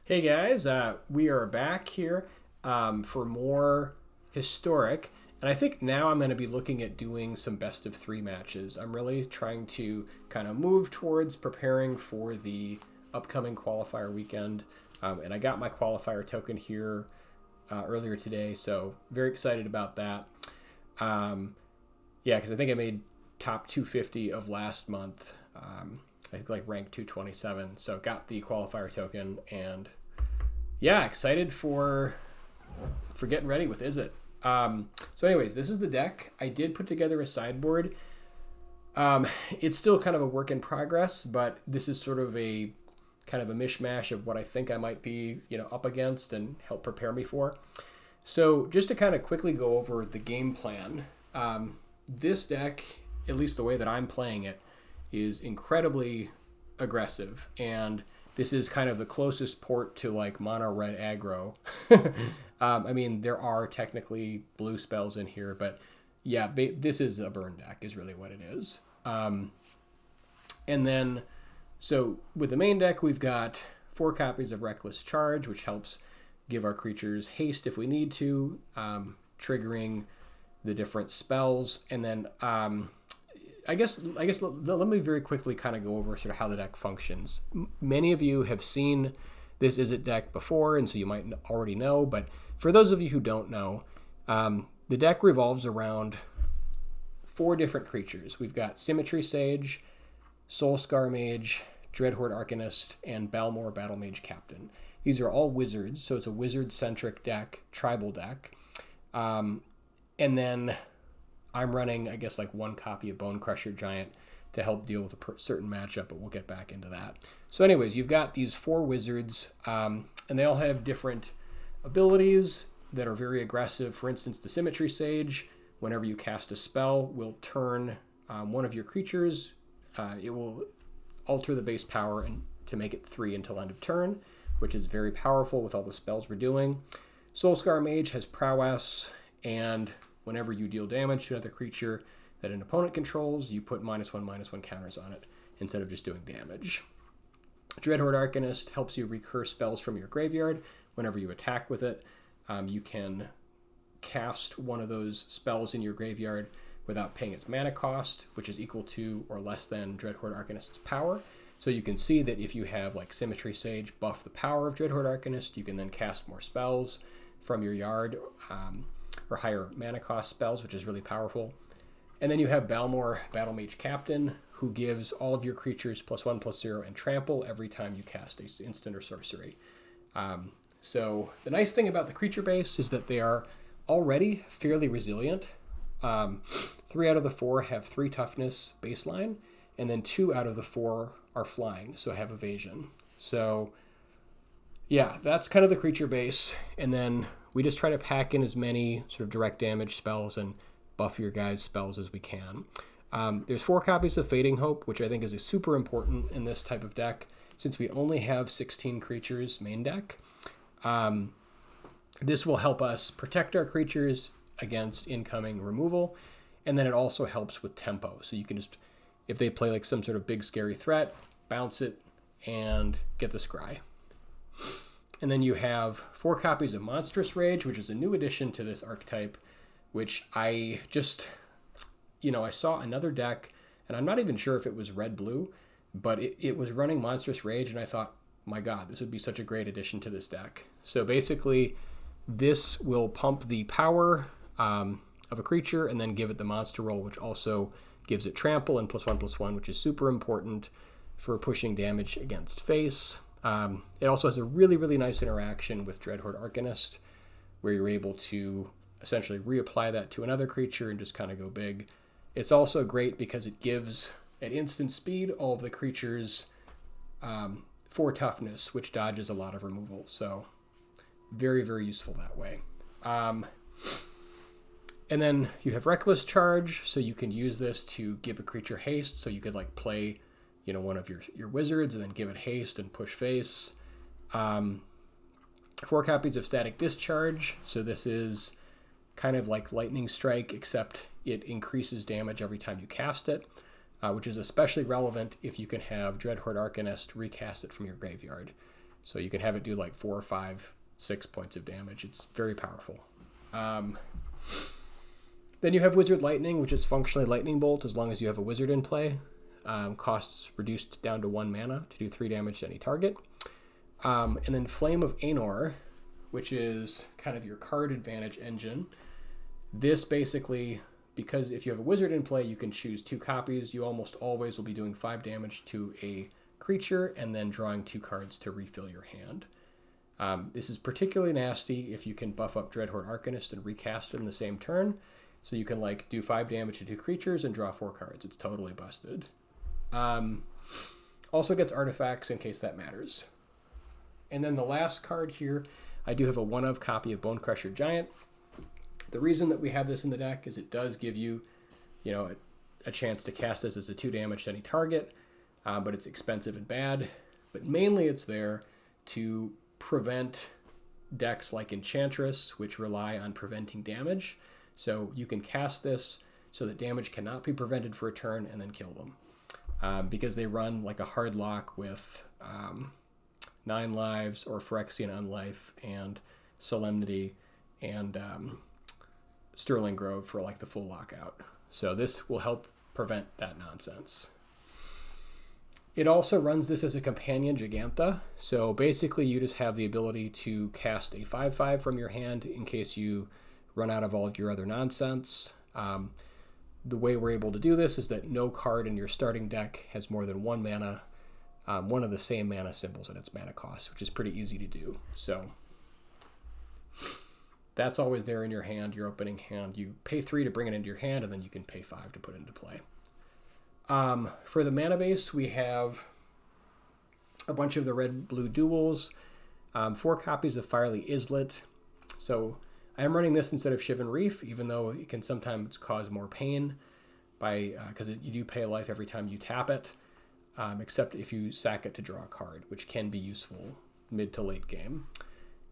Hey guys, we are back here for more historic, and I think now I'm going to be looking at doing some best of three matches. I'm really trying to kind of move towards preparing for the upcoming qualifier weekend, and I got my qualifier token here earlier today, so very excited about that. Yeah, because I think I made top 250 of last month. I think like rank 227, so got the qualifier token and yeah, excited for getting ready with Izzet. So anyways, this is the deck. I did put together a sideboard. It's still kind of a work in progress, but this is sort of a kind of a mishmash of what I think I might be, up against and help prepare me for. So just to kind of quickly go over the game plan, this deck, at least the way that I'm playing it, is incredibly aggressive, and this is kind of the closest port to like mono red aggro. I mean, there are technically blue spells in here, but yeah, this is a burn deck is really what it is. And then, so with the main deck, we've got 4 copies of Reckless Charge, which helps give our creatures haste if we need to, triggering the different spells. And then I guess let me very quickly kind of go over sort of how the deck functions. Many of you have seen this Izzet deck before, and so you might already know, but for those of you who don't know, the deck revolves around 4 different creatures. We've got Symmetry Sage, Soulscar Mage, Dreadhorde Arcanist, and Balmor Battlemage Captain. These are all wizards, so it's a wizard-centric deck, tribal deck. And then I'm running, I guess, like 1 copy of Bone Crusher Giant to help deal with a certain matchup, but we'll get back into that. So anyways, you've got these 4 wizards, and they all have different abilities that are very aggressive. For instance, the Symmetry Sage, whenever you cast a spell, will turn one of your creatures. It will alter the base power and to make it 3 until end of turn, which is very powerful with all the spells we're doing. Soulscar Mage has prowess, and whenever you deal damage to another creature that an opponent controls, you put -1/-1 counters on it instead of just doing damage. Dreadhorde Arcanist helps you recur spells from your graveyard. Whenever you attack with it, you can cast one of those spells in your graveyard without paying its mana cost, which is equal to or less than Dreadhorde Arcanist's power. So you can see that if you have like Symmetry Sage buff the power of Dreadhorde Arcanist, you can then cast more spells from your yard, or higher mana cost spells, which is really powerful. And then you have Balmor Battlemage Captain, who gives all of your creatures +1/+0 and trample every time you cast a instant or sorcery. So the nice thing about the creature base is that they are already fairly resilient. 3 out of the 4 have 3 toughness baseline, and then 2 out of the 4 are flying, so have evasion. So yeah, that's kind of the creature base. And then we just try to pack in as many sort of direct damage spells and buff your guys' spells as we can. There's 4 copies of Fading Hope, which I think is super important in this type of deck, since we only have 16 creatures main deck. This will help us protect our creatures against incoming removal, and then it also helps with tempo. So you can just, if they play like some sort of big scary threat, bounce it and get the scry. And then you have 4 copies of Monstrous Rage, which is a new addition to this archetype, which I just, I saw another deck, and I'm not even sure if it was red-blue, but it was running Monstrous Rage, and I thought, my God, this would be such a great addition to this deck. So basically, this will pump the power of a creature and then give it the monster roll, which also gives it trample and +1/+1, which is super important for pushing damage against face. It also has a really, really nice interaction with Dreadhorde Arcanist, where you're able to essentially reapply that to another creature and just kind of go big. It's also great because it gives, at instant speed, all of the creatures 4 toughness, which dodges a lot of removal. So very, very useful that way. And then you have Reckless Charge, so you can use this to give a creature haste. So you could like play one of your wizards and then give it haste and push face. 4 copies of Static Discharge. So this is kind of like Lightning Strike, except it increases damage every time you cast it, which is especially relevant if you can have Dreadhorde Arcanist recast it from your graveyard. So you can have it do like 4 or 5, 6 points of damage. It's very powerful. Then you have Wizard Lightning, which is functionally Lightning Bolt as long as you have a wizard in play. Costs reduced down to 1 mana to do 3 damage to any target. And then Flame of Anor, which is kind of your card advantage engine. This basically, because if you have a wizard in play, you can choose 2 copies. You almost always will be doing 5 damage to a creature and then drawing 2 cards to refill your hand. This is particularly nasty if you can buff up Dreadhorde Arcanist and recast it in the same turn. So you can like do 5 damage to 2 creatures and draw 4 cards. It's totally busted. Also gets artifacts in case that matters. And then the last card here, I do have a 1-of copy of Bonecrusher Giant. The reason that we have this in the deck is it does give you, a chance to cast this as a 2 damage to any target, but it's expensive and bad. But mainly it's there to prevent decks like Enchantress, which rely on preventing damage. So you can cast this so that damage cannot be prevented for a turn and then kill them. Because they run like a hard lock with 9 lives or Phyrexian Unlife and Solemnity and Sterling Grove for like the full lockout. So this will help prevent that nonsense. It also runs this as a companion Gigantha. So basically you just have the ability to cast a 5/5 from your hand in case you run out of all of your other nonsense. The way we're able to do this is that no card in your starting deck has more than 1 mana, one of the same mana symbols at its mana cost, which is pretty easy to do. So that's always there in your hand, your opening hand. You pay 3 to bring it into your hand, and then you can pay 5 to put it into play. For the mana base, we have a bunch of the red-blue duels, 4 copies of Firely Izzet. So I am running this instead of Shivan Reef, even though it can sometimes cause more pain because you do pay a life every time you tap it, except if you sack it to draw a card, which can be useful mid to late game.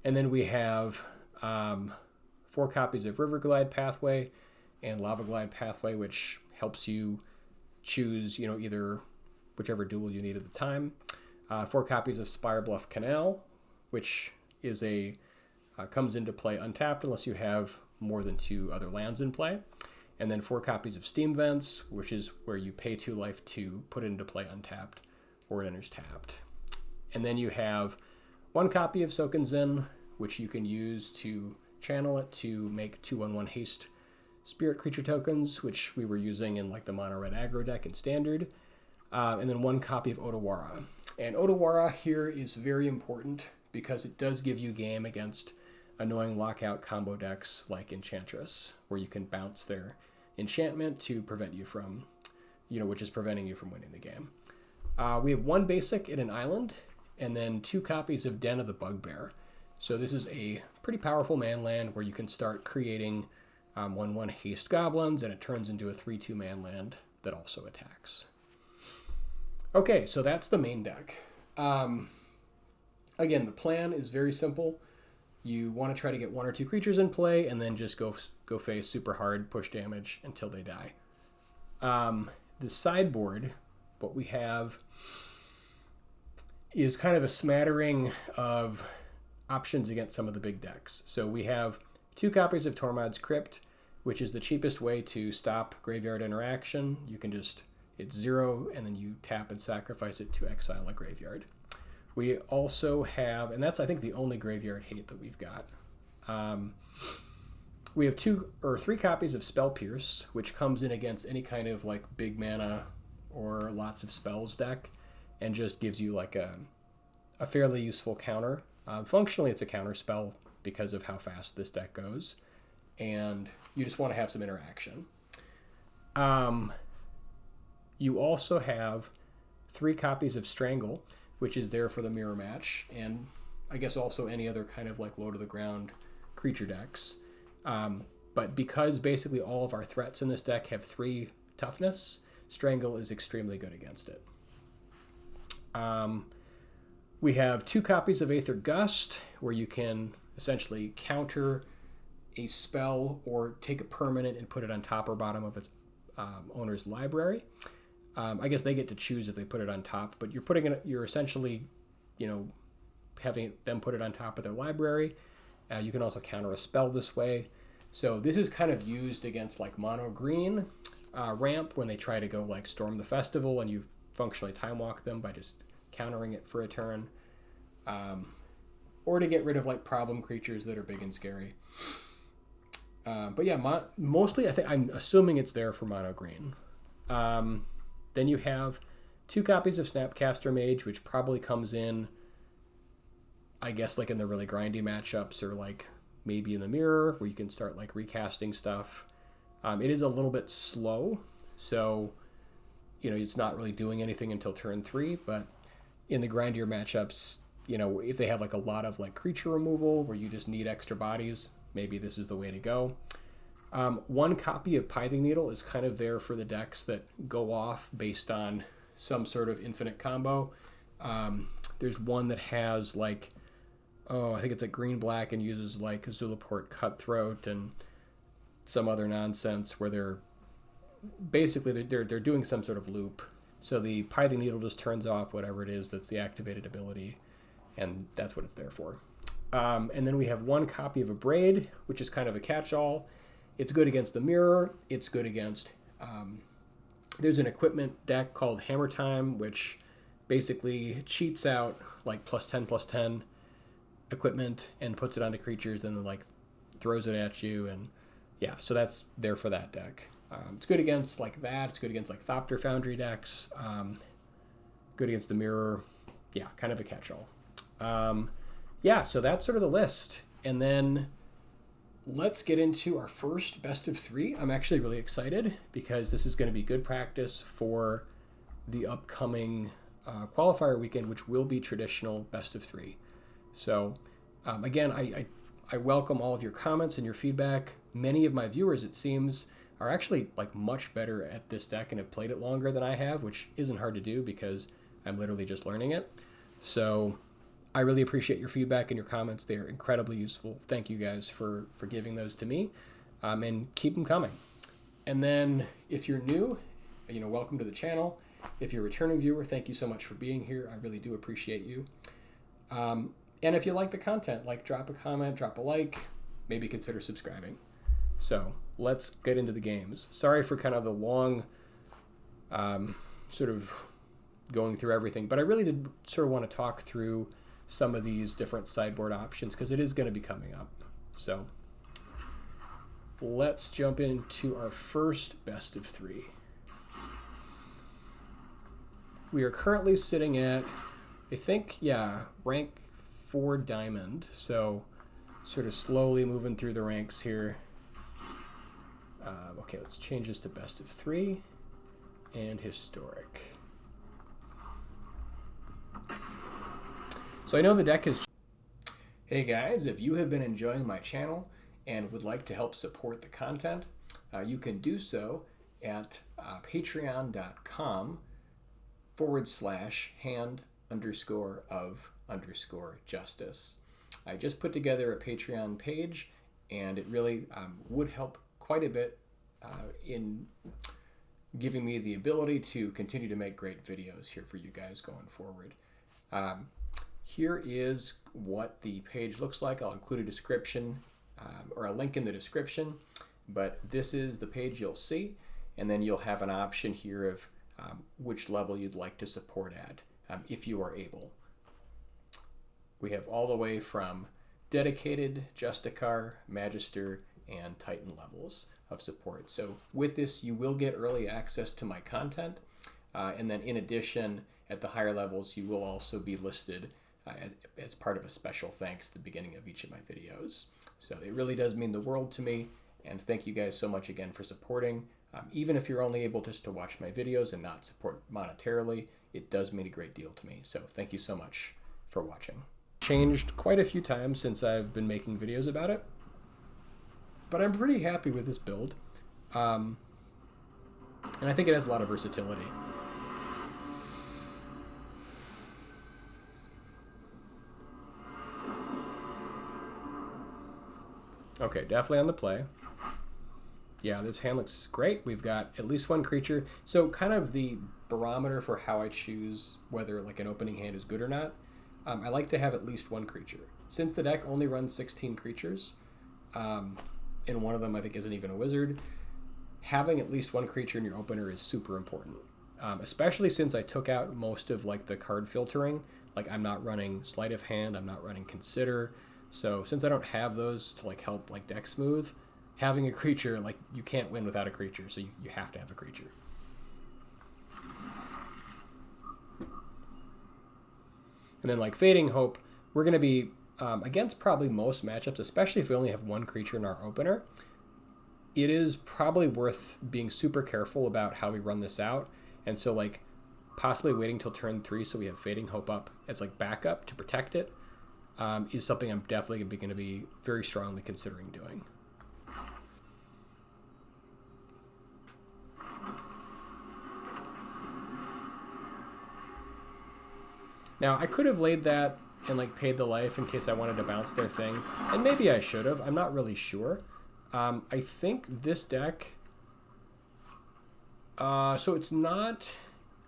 And then we have 4 copies of Riverglide Pathway and Lava Glide Pathway, which helps you choose, either whichever duel you need at the time. 4 copies of Spirebluff Canal, which is comes into play untapped unless you have more than 2 other lands in play. And then 4 copies of Steam Vents, which is where you pay 2 life to put it into play untapped, or it enters tapped. And then you have 1 copy of Soken Zen, which you can use to channel it to make 2/1/1 haste spirit creature tokens, which we were using in like the mono red aggro deck in standard. And then 1 copy of Otawara. And Otawara here is very important because it does give you game against annoying lockout combo decks like Enchantress, where you can bounce their enchantment to prevent you from, which is preventing you from winning the game. We have 1 basic in an island, and then 2 copies of Den of the Bugbear. So this is a pretty powerful manland where you can start creating 1/1 haste goblins, and it turns into a 3/2 manland that also attacks. Okay, so that's the main deck. Again, the plan is very simple. You want to try to get 1 or 2 creatures in play, and then just go face super hard, push damage until they die. The sideboard, what we have is kind of a smattering of options against some of the big decks. So we have 2 copies of Tormod's Crypt, which is the cheapest way to stop graveyard interaction. You can it's 0, and then you tap and sacrifice it to exile a graveyard. We also have, and that's I think the only graveyard hate that we've got. We have 2 or 3 copies of Spell Pierce, which comes in against any kind of like big mana or lots of spells deck, and just gives you like a fairly useful counter. Functionally, it's a counter spell because of how fast this deck goes, and you just want to have some interaction. You also have 3 copies of Strangle, which is there for the mirror match, and I guess also any other kind of like low to the ground creature decks. But because basically all of our threats in this deck have 3 toughness, Strangle is extremely good against it. We have 2 copies of Aether Gust, where you can essentially counter a spell or take a permanent and put it on top or bottom of its owner's library. I guess they get to choose if they put it on top, but you're essentially, having them put it on top of their library. You can also counter a spell this way. So this is kind of used against like mono green ramp when they try to go like Storm the Festival, and you functionally time walk them by just countering it for a turn. Or to get rid of like problem creatures that are big and scary. But yeah, mostly I'm assuming it's there for mono green. Then you have 2 copies of Snapcaster Mage, which probably comes in, I guess, like in the really grindy matchups, or like maybe in the mirror where you can start like recasting stuff. It is a little bit slow, so it's not really doing anything until turn 3. But in the grindier matchups, if they have like a lot of like creature removal where you just need extra bodies, maybe this is the way to go. 1 copy of Pithing Needle is kind of there for the decks that go off based on some sort of infinite combo. There's one that has like, I think it's a green-black and uses like Zulaport Cutthroat and some other nonsense where they're doing some sort of loop. So the Pithing Needle just turns off whatever it is that's the activated ability, and that's what it's there for. And then we have 1 copy of Abrade, which is kind of a catch-all. It's good against the mirror. It's good against... there's an equipment deck called Hammer Time, which basically cheats out like +10/+10 equipment and puts it onto creatures and then like throws it at you. And yeah, so that's there for that deck. It's good against like that. It's good against like Thopter Foundry decks. Good against the mirror. Yeah, kind of a catch-all. Yeah, so that's sort of the list. And then let's get into our first best of 3. I'm actually really excited because this is going to be good practice for the upcoming qualifier weekend, which will be traditional best of 3. So again, I welcome all of your comments and your feedback. Many of my viewers, it seems, are actually like much better at this deck and have played it longer than I have, which isn't hard to do because I'm literally just learning it. So I really appreciate your feedback and your comments. They are incredibly useful. Thank you guys for giving those to me, and keep them coming. And then if you're new, welcome to the channel. If you're a returning viewer, thank you so much for being here. I really do appreciate you. And if you like the content, drop a comment, drop a like, maybe consider subscribing. So let's get into the games. Sorry for kind of the long sort of going through everything, but I really did sort of want to talk through some of these different sideboard options because it is going to be coming up. So let's jump into our first best of 3. We are currently sitting at, I think, rank 4 diamond. So sort of slowly moving through the ranks here. Okay, let's change this to best of 3 and historic. So I know the deck is... Hey guys, if you have been enjoying my channel and would like to help support the content, you can do so at patreon.com/hand_of_justice. I just put together a Patreon page, and it really would help quite a bit in giving me the ability to continue to make great videos here for you guys going forward. Here is what the page looks like. I'll include a description or a link in the description, but this is the page you'll see, and then you'll have an option here of which level you'd like to support at if you are able. We have all the way from dedicated, Justicar, Magister, and Titan levels of support. So with this, you will get early access to my content, and then in addition, at the higher levels, you will also be listed as part of a special thanks at the beginning of each of my videos. So it really does mean the world to me, and thank you guys so much again for supporting. Even if you're only able just to watch my videos and not support monetarily, it does mean a great deal to me. So thank you so much for watching. Changed quite a few times since I've been making videos about it, but I'm pretty happy with this build. And I think it has a lot of versatility. Okay, definitely on the play. Yeah, this hand looks great. We've got at least 1 creature. So kind of the barometer for how I choose whether like an opening hand is good or not. I like to have at least one creature. Since the deck only runs 16 creatures, and one of them I think isn't even a wizard, having at least one creature in your opener is super important. Especially since I took out most of like the card filtering. Like I'm not running Sleight of Hand, I'm not running Consider. So since I don't have those to like help like deck smooth, having a creature, like you can't win without a creature, so you have to have a creature. And then like Fading Hope, we're going to be against probably most matchups, especially if we only have one creature in our opener. It is probably worth being super careful about how we run this out. And so like possibly waiting till turn 3 so we have Fading Hope up as like backup to protect it is something I'm definitely going to be very strongly considering doing. Now, I could have laid that and like paid the life in case I wanted to bounce their thing, and maybe I should have. I'm not really sure. I think this deck, so it's not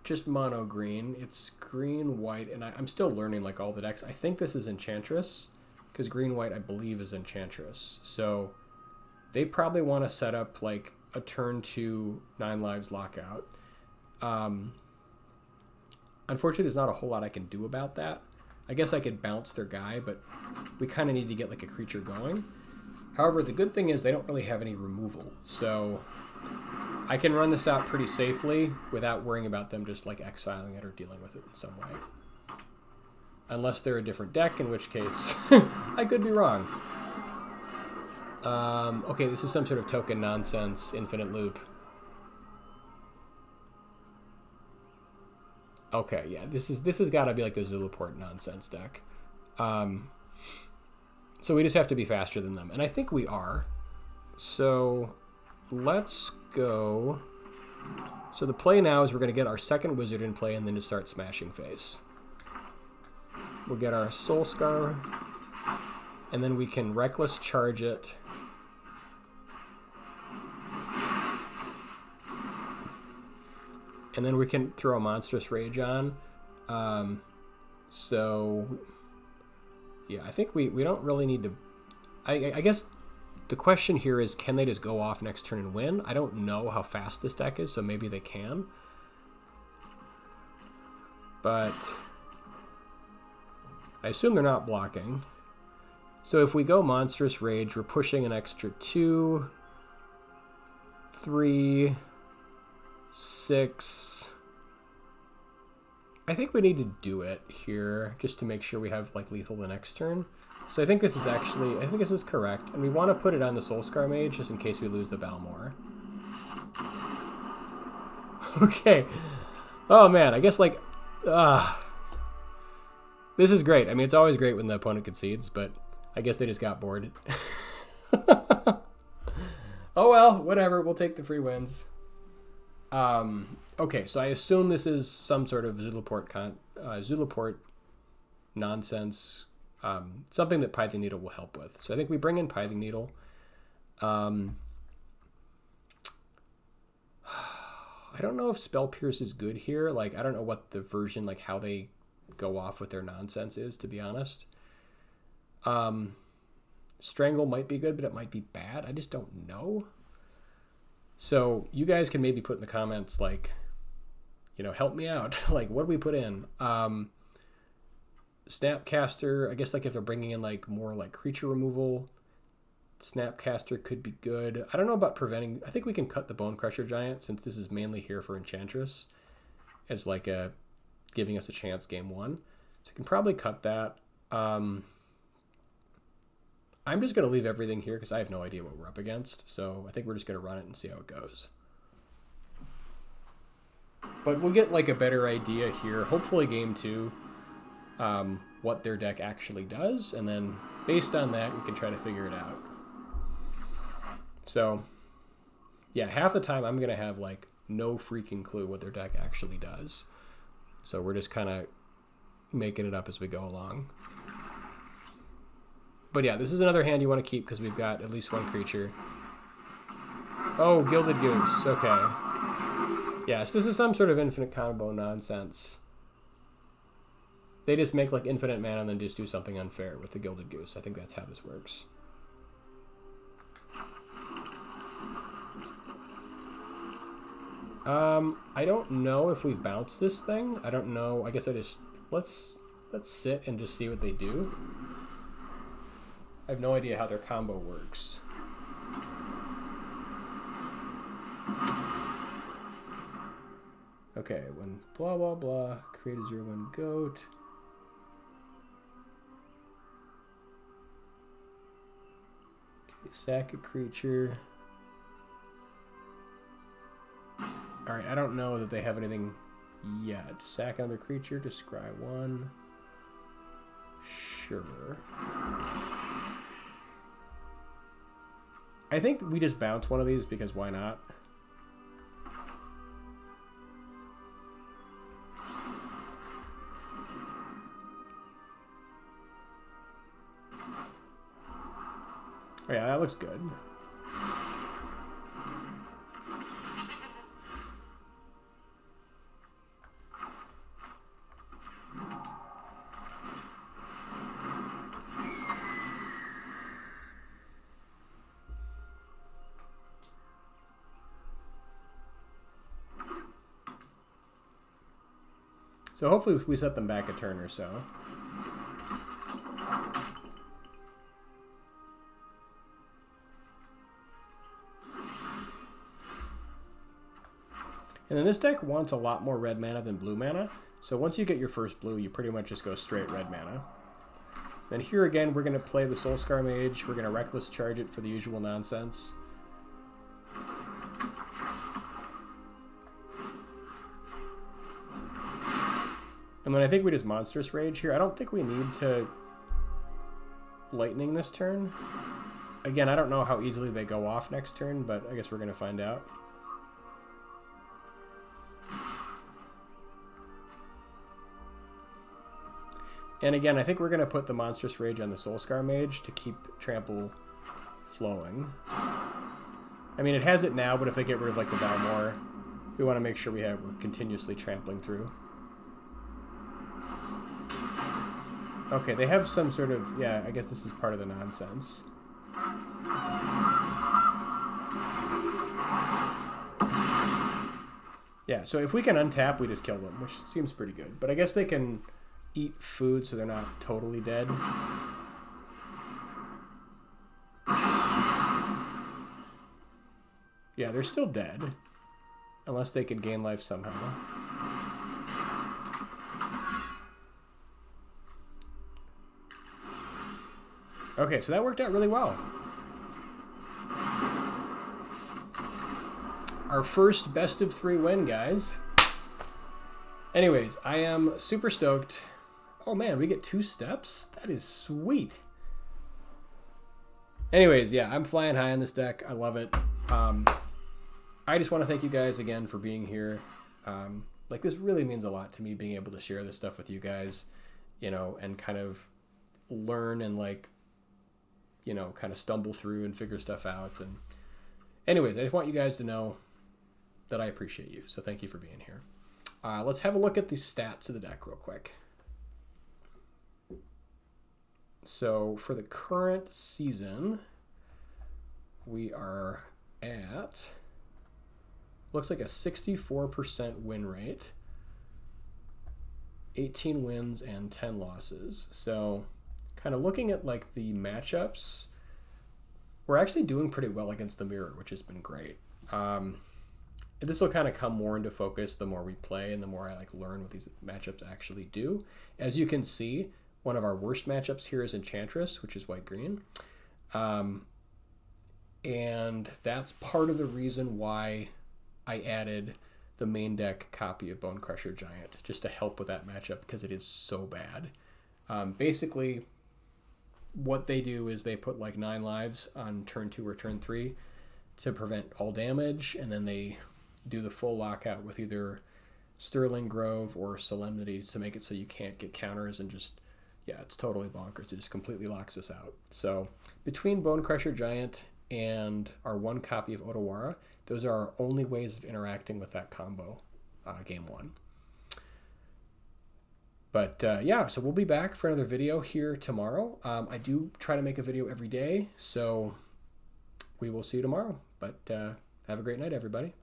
just mono green, it's green, white, and I'm still learning like all the decks. I think this is Enchantress, because green, white, I believe is Enchantress. So they probably want to set up like a turn 2 9 lives lockout. Unfortunately, there's not a whole lot I can do about that. I guess I could bounce their guy, but we kind of need to get like a creature going. However, the good thing is they don't really have any removal, so I can run this out pretty safely without worrying about them just like exiling it or dealing with it in some way. Unless they're a different deck, in which case I could be wrong. Okay, this is some sort of token nonsense, infinite loop. Okay, yeah, this has got to be like the Zulaport nonsense deck. So we just have to be faster than them, and I think we are. So let's go. So the play now is we're going to get our second wizard in play and then just start smashing face. We'll get our Soul Scar, and then we can Reckless charge it. And then we can throw a Monstrous Rage on. So, yeah, I think we don't really need to... I guess the question here is, can they just go off next turn and win? I don't know how fast this deck is, so maybe they can. But I assume they're not blocking. So if we go Monstrous Rage, we're pushing an extra 2, 3... 6. I think we need to do it here just to make sure we have like lethal the next turn. So I think this is actually, I think this is correct. And we want to put it on the Soulscar Mage just in case we lose the Balmor. Okay. Oh man, I guess like, this is great. I mean, it's always great when the opponent concedes, but I guess they just got bored. Oh well, whatever. We'll take the free wins. Okay, so I assume this is some sort of Zulaport nonsense, something that Pithing Needle will help with. So I think we bring in Pithing Needle. I don't know if Spell Pierce is good here. Like, I don't know what the version, like how they go off with their nonsense is, to be honest. Strangle might be good, but it might be bad. I just don't know. So you guys can maybe put in the comments, like, you know, help me out. Like, what do we put in? Snapcaster, I guess, like, if they're bringing in, like, more, like, creature removal, Snapcaster could be good. I don't know about preventing... I think we can cut the Bone Crusher Giant, since this is mainly here for Enchantress, as, like, a giving us a chance game 1. So we can probably cut that. I'm just going to leave everything here because I have no idea what we're up against. So I think we're just going to run it and see how it goes. But we'll get like a better idea here. Hopefully game 2, what their deck actually does. And then based on that, we can try to figure it out. So yeah, half the time I'm going to have like no freaking clue what their deck actually does. So we're just kind of making it up as we go along. But yeah, this is another hand you want to keep because we've got at least one creature. Oh, Gilded Goose. Okay. Yes, this is some sort of infinite combo nonsense. They just make like infinite mana and then just do something unfair with the Gilded Goose. I think that's how this works. I don't know if we bounce this thing. I don't know. I guess I just let's sit and just see what they do. I have no idea how their combo works. Okay, when blah blah blah, create a 0/1 goat. Okay, sack a creature. Alright, I don't know that they have anything yet. Sack another creature, describe one. Sure. I think we just bounce one of these because why not? Oh yeah, that looks good. So hopefully we set them back a turn or so. And then this deck wants a lot more red mana than blue mana. So once you get your first blue, you pretty much just go straight red mana. Then here again, we're going to play the Soulscar Mage. We're going to Reckless Charge it for the usual nonsense. And then I think we just Monstrous Rage here. I don't think we need to Lightning this turn. Again, I don't know how easily they go off next turn, but I guess we're going to find out. And again, I think we're going to put the Monstrous Rage on the Soulscar Mage to keep Trample flowing. I mean, it has it now, but if they get rid of like the Valmore, we want to make sure we're continuously trampling through. Okay, they have some sort of, yeah, I guess this is part of the nonsense. Yeah, so if we can untap, we just kill them, which seems pretty good. But I guess they can eat food so they're not totally dead. Yeah, they're still dead. Unless they can gain life somehow. Okay, so that worked out really well. Our first best of 3 win, guys. Anyways, I am super stoked. Oh man, we get 2 steps? That is sweet. Anyways, yeah, I'm flying high on this deck. I love it. I just want to thank you guys again for being here. Like, this really means a lot to me, being able to share this stuff with you guys, you know, and kind of learn and, like, you know, kind of stumble through and figure stuff out. And anyways, I just want you guys to know that I appreciate you. So thank you for being here. Let's have a look at the stats of the deck real quick. So for the current season, we are at, looks like a 64% win rate, 18 wins and 10 losses. So kind of looking at like the matchups, we're actually doing pretty well against the mirror, which has been great. This will kind of come more into focus the more we play and the more I like learn what these matchups actually do. As you can see, one of our worst matchups here is Enchantress, which is white-green. And that's part of the reason why I added the main deck copy of Bonecrusher Giant, just to help with that matchup because it is so bad. Basically, what they do is they put like 9 lives on turn 2 or turn 3 to prevent all damage, and then they do the full lockout with either Sterling Grove or Solemnity to make it so you can't get counters, and just, yeah, it's totally bonkers. It just completely locks us out. So between Bonecrusher Giant and our 1 copy of Otawara, those are our only ways of interacting with that combo game 1. But yeah, so we'll be back for another video here tomorrow. I do try to make a video every day, so we will see you tomorrow. But have a great night, everybody.